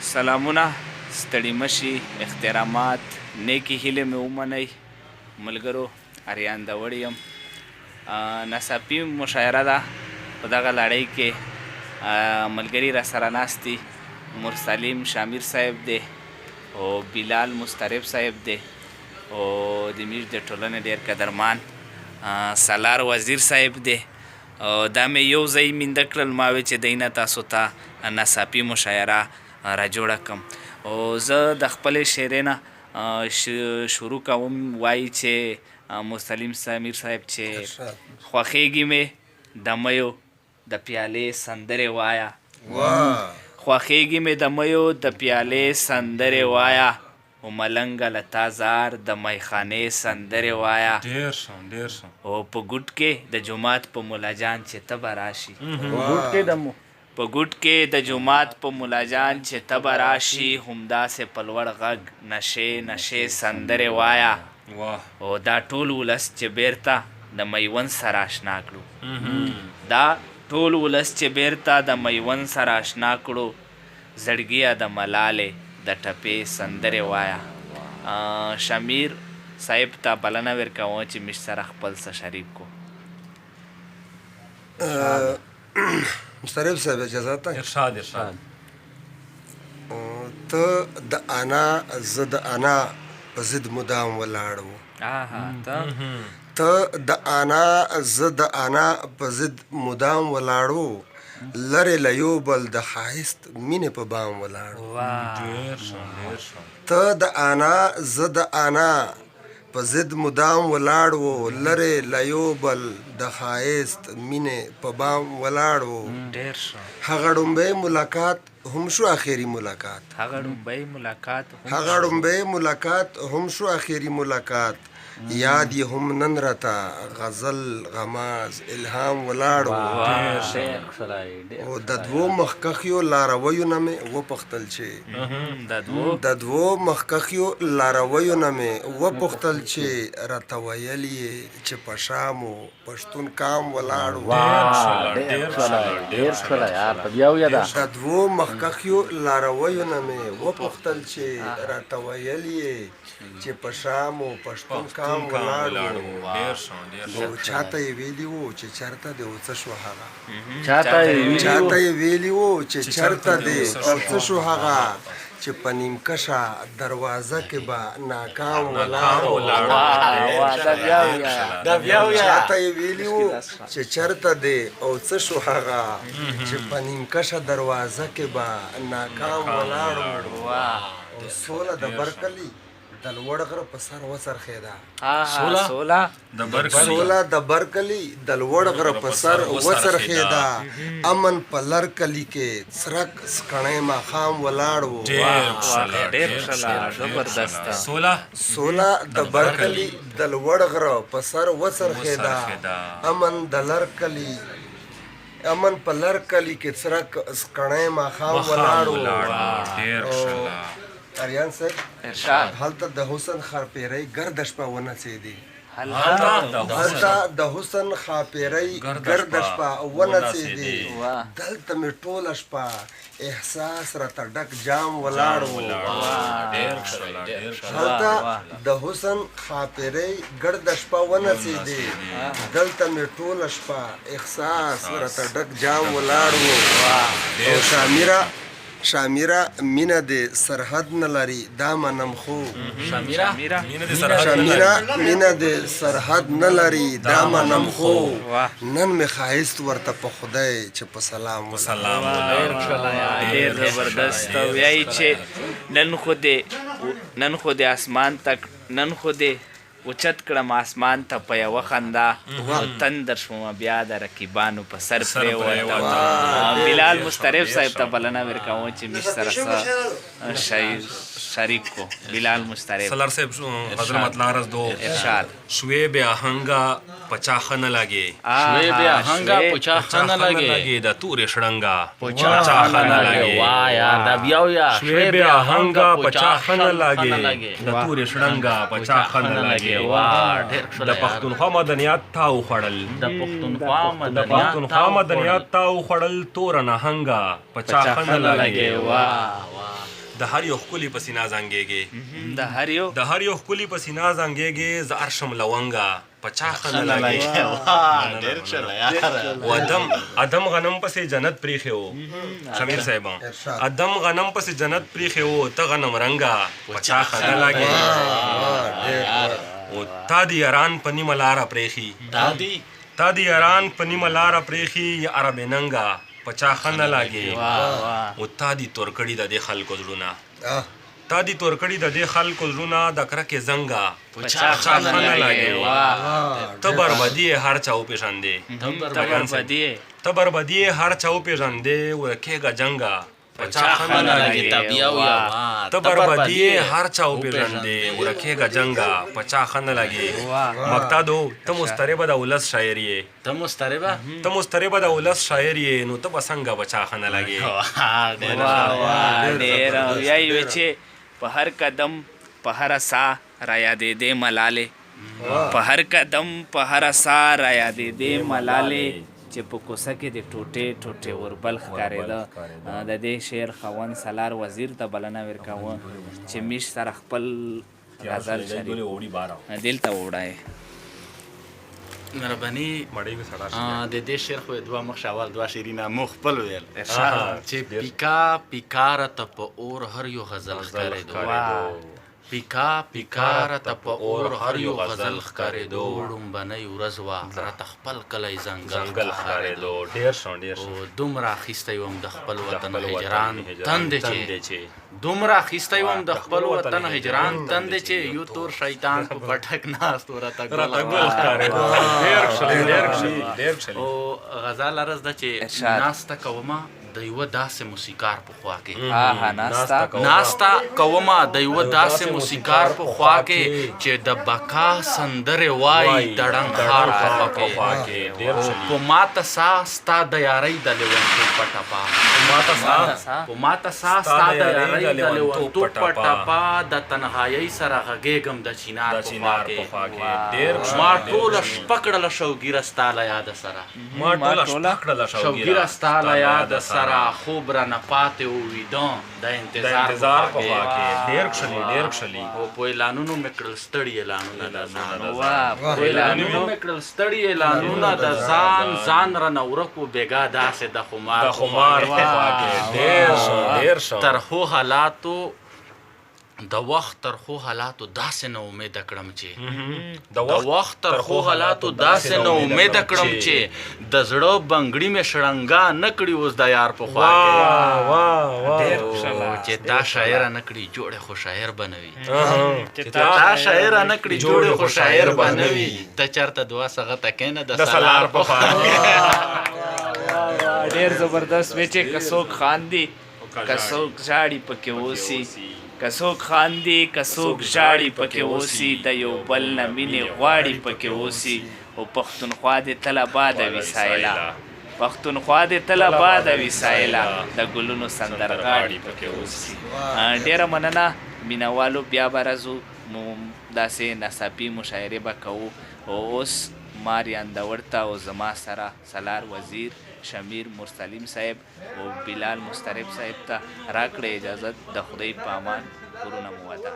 سلامونه، ستړي مشي، احترامات، نیکی هیلې مې ومنئ ملګرو. اریان داوړ یم. ناڅاپي مشاعره ده. په دغه لړۍ کې ملګري را سره ناست دي. مرسلیم شامیر صاحب دی او بلال مسترب صاحب دی او د میش د ټولنې ډېر قدرمان سالار وزیر صاحب دی. دا مې یو ځای مینده کړل، ما وی چې دی نه تاسو ته ناڅاپي مشاعره را جوړه کړم. او زه د خپلې شعرې نه شروع کوم. وایي چې مرسلیم شامیر صاحب چې خوښیږي مې د میو د پیالې سندرې وایه، خوښیږي مې د میو د پیالې سندرې وایه، و ملنګه له تا زار د میخانې سندرې وایه. او په ګوټ کې د جومات په ملا جان چې ته به راشي، په ګوټ کې د جومات په ملا جان چې ته به راشي، همداسې په لوړ غږ نشې نشې سندرې وایه. او دا ټول ولس چې بیرته د میوند سره اشنا کړو، دا ټول ولس چې بیرته د میوند سره اشنا کړو، زړګیه د ملالې د ټپې سندرې وایه. شامیر صاحب ته بلنه ورکوم چې موږ سره خپل څه شریک کو. مسترب صاحب اجازه ته. ارشاد. ته د انا زه د انا په ضد مدام ولاړ وو، ته د انا زه د انا په ضد مدام ولاړ وو، لرې له یو بل د ښایست مینې په بام ولاړ وو. ته د انا زه د انا په ضد مدام ولاړ وو، لرې له یو بل د ښایست مینې په بام ولاړ وو. هغه ډومبی ملاقات هم شو آخري ملاقات، هغه ډومبی ملاقات هغه ډومبی ملاقات هم شو آخري ملاقات، یاد یې هم نن راته غزل غماز الهام ولاړ وو. او د دوو مخکښیو لارویو نه مې وپوښتل چې د دوو مخکښیو لارویو نه مې وپوښتل چې راته ویل یې چې په شامو پښتون کام ولاړ وو. د دوو مخکښیو لارویو نه مې وپوښتل چې راته ویل یې چې په شامو پښتون کام ولاړ وو. چاته یې ویلي وو چې چرته دی او څه شو هغه، چاته یې ویلي وو چې چرته دی او څه شو هغه، چې په نیمکشه دروازه کې به ناکام ولاړ وو. چاته یې ویلي وو چې چرته دی او څه شو هغه، چې په نیمکشه دروازه کې به ناکام ولاړ وو. او سوله د برکلي د لوړ غره په سر وڅرخېده، سوله د برکلي د لوړ غره په سر وڅرخېده، امن په لر کلي کې څرک سکڼی ماښام ولاړ وو. سوله د برکلي د لوړ غره په سر وڅرخېده، امن په لر کلي کې څرک سکڼی ماښام ولاړ وو. اریان صاحب هلته د حسن خاپیرۍ ګرده شپه ونڅېدې، هلته د حسن خاپیرۍ ګرده شپه ونڅېدې، دلته مې ټوله شپه احساس راته ډک جام ولاړ وو. هلته د حسن خاپیرۍ ګرده شپه ونڅېدې، دلته مې ټوله شپه احساس راته ډک جام ولاړ وو. او شامیره مینه د سرحد نه لري دا منم خو، شامیره مینه د سرحد نه لري دا منم خو، نن مې ښایست ورته په خدای چې په سلام وسلام. ډېر زبردست. وایي چې نن خو د اسمان تک، نن خو د اوچت کړم اسمان ته په یوه خندا، تندر شوم بیا د رقیبانو په سر پرېوتم. بلال مسترب صاحب ته بلنه ورکوم چې موږ سره څه شریک کو. بلال مسترب سالار صاحب غزل مطلع رس دو. ارشاد. شوی بے آهنگا پچاخ نه لگے، شوی بے آهنگا پچاخ نه لگے، د تورې شړنګا پچاخ نه لگے. وایا دا بیاو یا شوی بے آهنگا پچاخ نه لگے، د تورې شړنګا پچاخ نه لگے. د پښتونخوا مدنیات تا وخوړل، د پښتونخوا مدنیات تا وخوړل، تور نه هنګا پچاخ نه لگے. د هر یو ښکلي په سینا زنګېږې د هر یو د هر یو ښکلي په سینا زنګېږې زه ارشم لونګه په چا ښه نه لګې و ادم غنم پسې جنت پریښې و شمیر صاحب ادم غنم پسې جنت پریښې و ته غنم رنګه په چا ښه نه لګې او تا د یاران په نیمه لاره پرېښي تا د یاران په نیمه لاره پرېښي یا عربې ننګه په چا ښه نه لګې او تا دي تور کړي د دې خلکو زړونه تا دي تور کړي د دې خلکو زړونه د کرکې زنګه په چا ښه نه لګې ته بربدي یې هر چا وپېژندې ته بربدي یې هر چا وپېژندې ورکېږه جنګه په چا ښه نه لګې ته بربدي یې هر چا وپېژندې ورکېږه جنګه په چا ښه نه لګې مقتدو ته مستربه د ولس شاعر یې ته مستربه د ولس شاعر یې نو ته به څنګه په چا ښه نه لګې ډېر یایي وې چې په هر قدم په هره ساه رایادېدې ملالې په هر قدم په هره ساه رایادېدې ملالې چې په کوڅه کې د ټوټې ټوټې وربل ښکارېده د دې شعر خاوند سالار وزیر ته بلنه ورکوه چې میش سره خپل غزل شریک دلته وړی مهرباني د دې شعر خو دوه مخ شاول دوه شیرینه مو خپل ویل چې پیکا پیکاره ته په اور هر یو غزل ښکارېدو پیکا پیکاره ته په اور هر یو غزل ښکارېدو ړومبنۍ ورځ وه راته خپل کلی ځنګل ښکارېدو دومره اخیستی وم د خپل وطن هجران تندې چې دومره اخیستی وم د خپل وطن هجران تندې چې یو تور شیطان په پټک ناست و راته ګل ښکارېدو او غزل عرض ده چې ناسته کومه د یوه داسې موسیقار په خوا کې ناسته کومه د یوه داسې موسیقار په خوا کې چې د بقا سندرې وایي د ړنګ ښار په خوا کې په ماته سا ستا د یارۍ د لیونتوب په ټپه په ماته سا ستا د یارۍ د لیونتوب په ټپه د تنهایۍ سره غږېږم د چینار په خوا کې ما ټوله شپه کړله شوګیره ستا له یاده سره شوګیره ستا له یاده سره خوب را نه پاتې و ویده د انتظار په خوا کې ډېر کښلي او په اعلانونو مې کړل ستړي اعلانونه د ځان رانه ورک و بېګا داسې د خمار په خوا کې ترخو حالاتو د وخت ترخو حالاتو داسې نه امیده کړم چې د زړه بنګړي مې شړنګا نه کړي اوس د یار په خوا کې چې تا شاعره نه کړي جوړې خو شاعر بنوي ته چېرته دوه سغه ته کښېنه د سالار په خوا کې ډېر زبردست وی چې که څوک خاندي که څوک ژاړي پکې اوسي که څوک خاندي که څوک ژاړي پکې اوسي د یو بل نه مینې غواړي پکې اوسي او پښتونخوا دې تل آباده وي سایله پښتونخوا دې تل آباده وي سایله د ګلونو سندرغاړي پکې اوسي ډېره مننه مینوالو بیا به راځو داسې ناڅاپي مشاعرې به کوو او اوس ما ریاندوړ ته او زما سره سالار وزیر شمیر مرسلیم صاحب او بلال مسترب صاحب ته راکړه اجازت د خدای په امان کورونه مو وده